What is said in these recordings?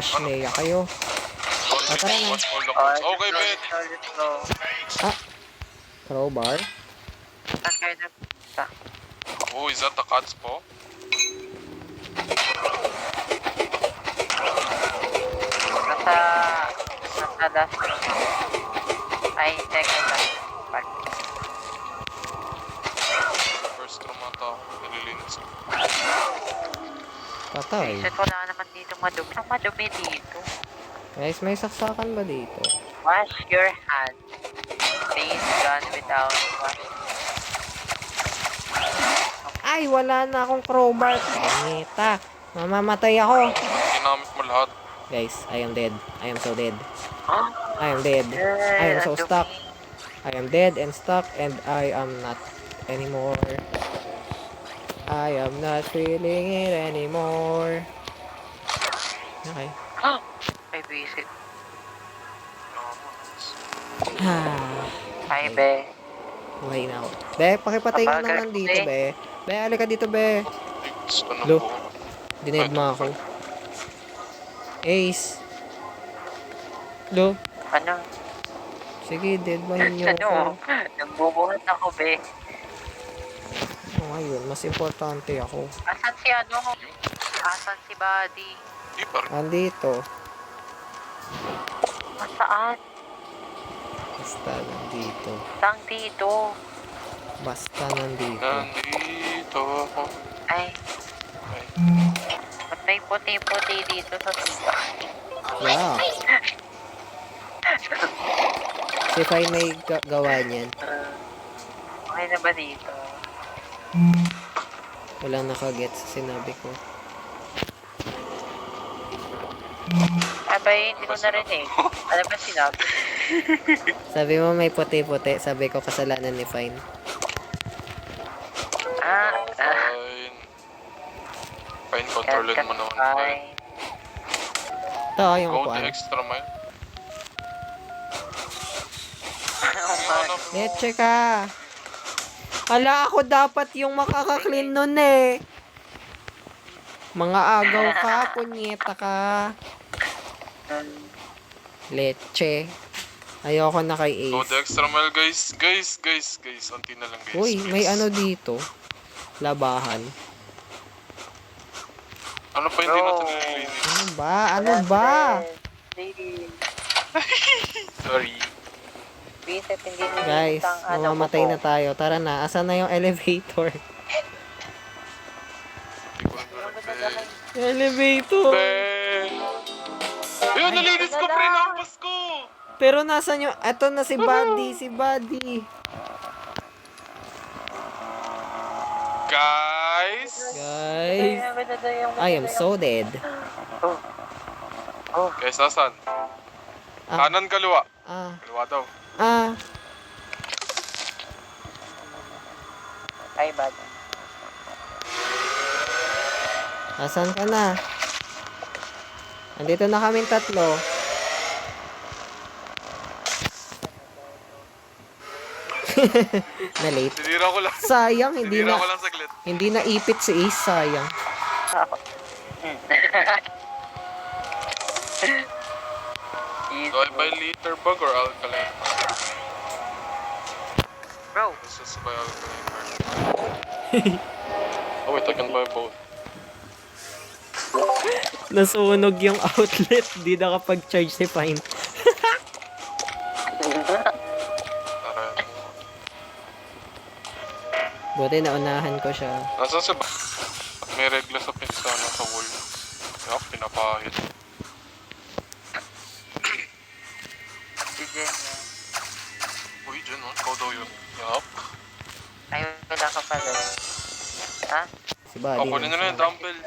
Ashley kayo. Tara na. Okay, bet. Crowbar. Saan kayo nagpunta? Oh, is that the cat's paw? Nasa last room. Ay, second last part. First room ata ako. Nililinis ko. Patay. Shit, wala naman dito madumi. Ang madumi dito. Guys, may saksakan ba dito? Wash your hands. Please run without wash. Ay, wala na akong crowbar. Ngita. Mamamatay ako. Ginamit mo lahat. Guys, I am dead. I am so dead. I am dead. I am so stuck. I am dead and stuck and I am not anymore. I am not feeling it anymore. Okay. Ay, visit. Ay, Ay, be. buhay na ako. Be, pakipatay nga naman dito, be. Be, alika dito, be. Lo, dined mo ako. Ace. Lo. Ano? Sige, deadbahin niyo ako. Nagbubuhat ako, be. Ngayon, mas importante ako. Asan si ano? Asan si Buddy? Andito. Saan? Basta nandito. Saan dito? Basta nandito. Nandito ako. Ay. Ba't may puti-puti dito sa sisa? Yeah. Si Fine may gawa niyan. Okay na ba dito? Walang nakagets sa sinabi ko. Abay, hindi ko narinig. Ano ba sinabi? Sabi mo may puti-puti. Sabi ko kasalanan ni Fine. Fine. Fine, controlin mo naman. Fine. Ito, yung Go upuan. the extra mile. Leche ka. Ala, ako dapat yung makaka-clean nun eh. Mga agaw ka, punyeta ka. Leche. Ayoko na kay Go Ace. the extra mile, guys. Guys. Unti na lang, guys. Uy, may Please. ano dito. Labahan. Ano pa hindi natin nililinis? Ano ba? Ano ba? Sorry. Visit, hindi nilinis Guys, ang mamamatay na tayo. Tara na. Asan na yung elevator? Elevator! Ayun, nalinis ko, pre, naampas ko! Pero nasan yung... Eto na si Buddy. Si Buddy. Guys! Guys. I am so dead. Guys, nasan? Kanan, kaliwa. Kaliwa daw. Ay, bad. Asan ka na? Andito na kaming tatlo. Na-late. Sinira ko lang. Sayang, Sinira ko lang saglit. hindi na ipit si Ace, sayang. Do I buy liter bug or alkaline? Bro. Let's just buy alkaline bug. Oh wait, I can buy both. Nasunog yung outlet. Di nakapag-charge si Fine. Buti naunahan ko siya. Nasaan si ba? May regla sa pinsana sa wall. Yup, pinapahit. Si Jen yan. Uy, dyan oh. Ikaw daw yun. Yup. Ay, wala ka pala. Ha? Si Buddy. Kunin nyo na yung dumbbell.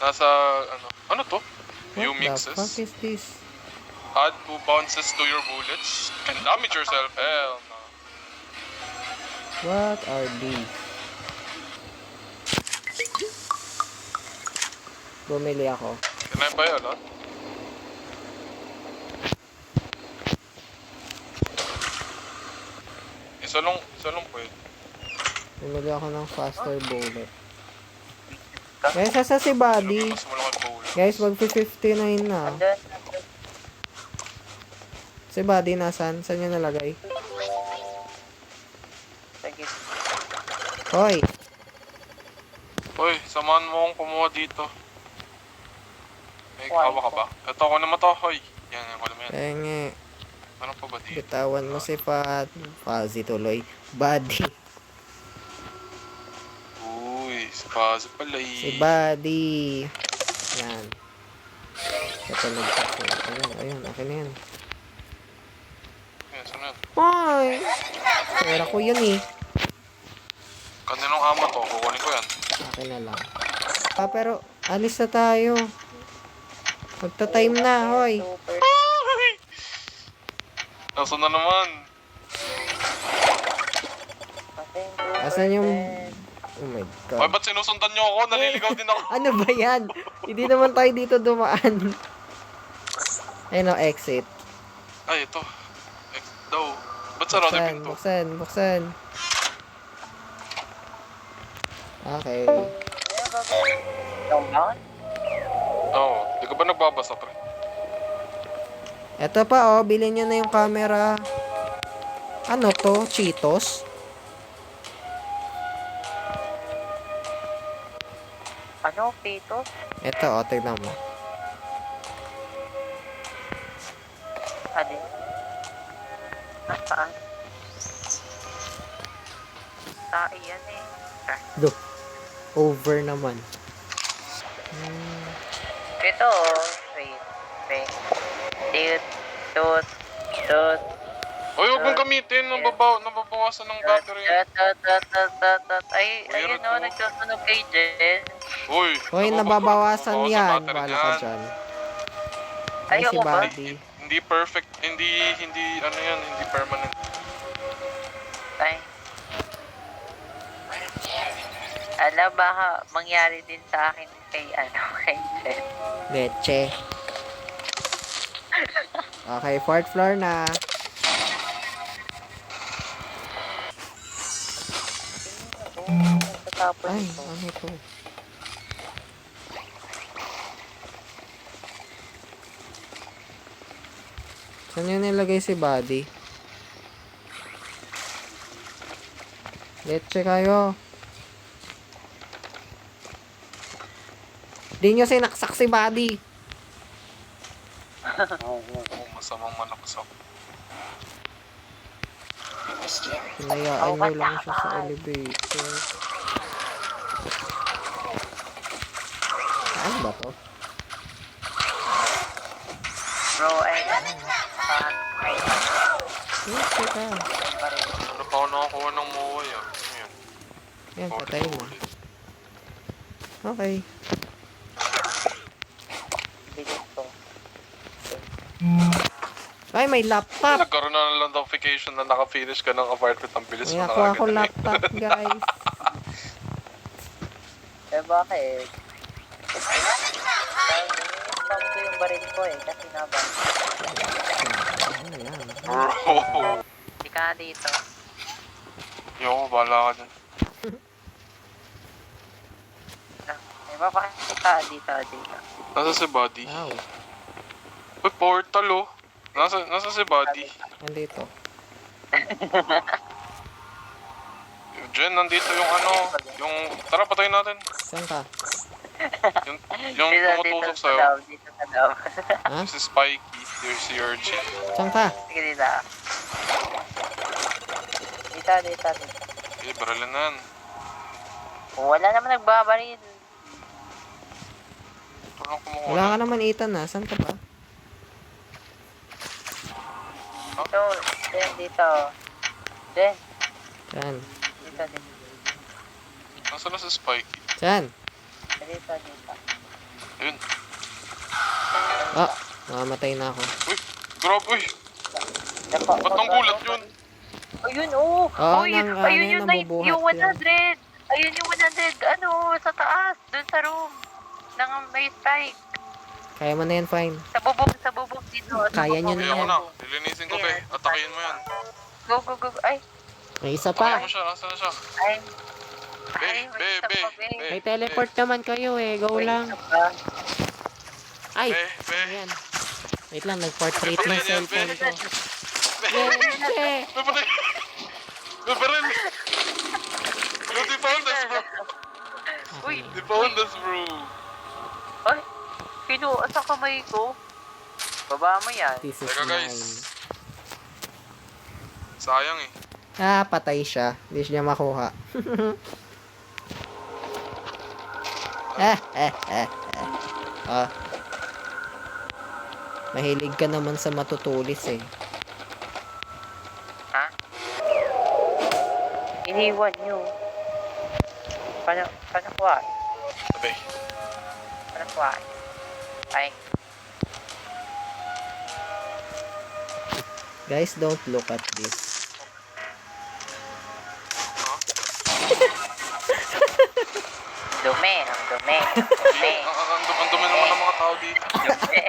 Nasa, ano to? View mixes. What the fuck is this? Add 2 bounces to your bullets. Can damage yourself. Hell no. What are these? Bumili ako. Can I buy a lot? Isa lang pwede. Bumili ako ng faster bullet. Kaya sa si Buddy. Mas malaki bullet. Guys, mag-59 na. Andun. Si Buddy, nasan? Saan niya nalagay? Sige. Hoy! Uy, samahan mo akong kumuha dito. May Why? kawa ka ba? Ito, ako naman to. Hoy. Yan, ako naman yan. Penge. Ano pa ba dito? Bitawan mo si Fuzzy tuloy. Buddy. Uy, si Pazzo pala eh. Si Buddy. Yan. Ito nagpapos. Ayun. Akin na yan. Yan, saan yan? Hoy! Pera ko yun eh. Kaninong ama to? Kukunin ko yan. Akin na lang. Pero alis na tayo. Magta-time na, hoy. Super. Nasaan na naman? Asan yung... Oh my Ay, God. ba't sinusundan nyo ako? Naliligaw din ako. Ano ba yan? Hindi naman tayo dito dumaan. Ayun o, exit. Ay, ito. Exit daw. Ba't sarado yung pinto? Buksan. Okay. Downtown? Oo. Di ka ba nagbabasa, pre? Eto pa oh, bilhin nyo na yung camera. Ano to? Cheetos? Ano, Pito? Eto oh, tignan mo. Alin? Nasaan? Sa iyan eh. Look. Over naman. Ito, wait. Toot. Uy, huwag mong gamitin. Nababawasan ng battery. Ay, ayun o, nagsusunog kay Jen. Uy, Hoy, nababawasan yan. battery Wala ka dyan. Ay, si Ayoko ba? Buddy. Hindi perfect. Hindi, ano yan, hindi permanent. Ay. Alam, baka mangyari din sa akin kay Jen. Leche. Okay, 4th floor na. Tapos Ay, ito. ano ito? Saan nyo nilagay si Buddy? Leche kayo. Di nyo sinaksak si Buddy. Oo, masamang malakas ako. Hinayaan nyo lang siya sa elevator. Saan ba to? Bro, ay, Leche ka. Ano pa ako nakakuha ng MOA yan? Yan. Yan, patay mo. Okay. bilis to. Ay, may laptop. Nagkaroon na ng notification na naka-finish ka ng apartment. Ang bilis May mo nakuha ko nakagad. laptop, guys. Eh, bakit? Spam ko yung baril ko eh, kasi nabang. Ano yan? Bro. Hindi ka dito. Yo, bahala ka dyan. Eh, bakit ka dito? Nasa si Buddy. Wow. Uy, portal oh. Nasa si Buddy. Nandito. Jen, nandito yung ano. Yung, tara, patayin natin. Saan ka? Yung tumutusok sa'yo. Dito sa daw. Ha? Si Spikey. There's si Urchin. Saan ka? Sige, dito. Dito. Eh, baralan na yan. Wala naman nagbabaril. Parang kumukuha. Wala ka naman, Ethan, ha? Saan ka ba? Dito. Jen, Saan? dito. Nasaan na si Spikey? Saan? Dito. Ayun. Ah, mamamatay na ako. Uy, grabe. Uy, ba't ang gulat yun? Ayun, oh. Oo, Ayun, nang ayun ano, yung, nabubuhat yung 100. Ayun yung 100. Ano, sa taas. Doon sa room. Nang may spike. Kaya mo na yan, fine. Sa bubong dito. Kaya nyo na Kaya ko yan. na. Lilinisin ko, be. Atakin mo yan. Go. Ay. May isa Atakin pa. mo siya. Nasaan na siya? Ay. Be, Ay, be, may isa be, pa, be. be. May teleport naman kayo eh. Go May lang. isa pa. Ay! Be, be. Ano yan? Wait lang, nag-portrait Be, yung patay yan, cellphone be. ko. Be! Be, patay. Be, baril. Bro, they found us, bro. Uy, They found us, bro. ay, kinuha sa kamay ko. Baba mo yan. This is Teka, mine. guys. Sayang eh. Ah, patay siya. Hindi siya makuha. Ah. Mahilig ka naman sa matutulis eh. Ha? Iniwan nyo. Paano kuha? Sabi. Paano kuha? Ay, Guys, don't look at this. dumi. Ang dumi. Ang dumi. Ang dumi naman ng mga tao dito. Dumi.